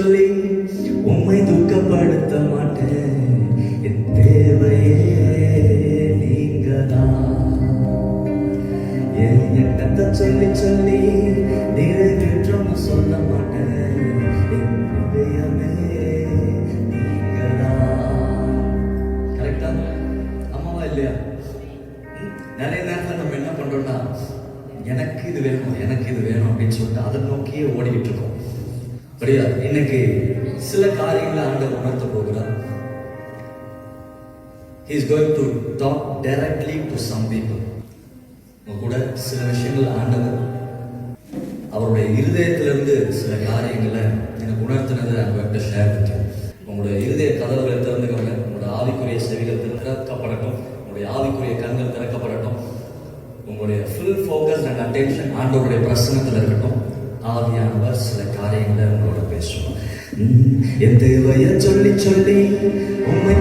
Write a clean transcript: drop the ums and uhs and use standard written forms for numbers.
சொல்லி உம்மை துக்கப்படுத்த மாட்டேன். என் தேவையே நீங்கதான். என் எண்ணத்தை சொல்லி சொல்லி நிறைவேற்றம் சொல்ல மாட்டேன். என் இதயமே நீங்கதான். கரெக்டா? அம்மாவா இல்லையா? நிறைய நேரத்தில் நம்ம என்ன பண்றோம்னா, எனக்கு இது வேணும் எனக்கு இது வேணும் அப்படின்னு சொல்லிட்டு அதை நோக்கியே ஓடிக்கிட்டு இருக்கோம். அப்படியா? இன்னைக்கு சில காரியங்களை ஆண்டவர் உணர்த்த போகிறார். He is going to talk directly to some people. உங்க கூட சில விஷயங்கள் ஆண்டவர் அவருடைய இருதயத்திலிருந்து சில காரியங்களை எனக்கு உணர்த்தினதை அவங்க ஷேர் பண்ணி, உங்களுடைய இருதய கதவுகளை திறந்துக்கோங்க. உங்களுடைய ஆவிக்குரிய செவிகள் திறக்கப்படட்டும். உங்களுடைய ஆவிக்குரிய கண்கள் திறக்கப்படட்டும். உங்களுடைய ஃபுல் ஃபோக்கஸ் அண்ட் அட்டென்ஷன் ஆண்டவருடைய பிரசன்னத்தில் இருக்கட்டும். ஆவியானவர் சில காரியங்களை உங்களோட பேசுவோம். என் தேவையை சொல்லி சொல்லி உண்மை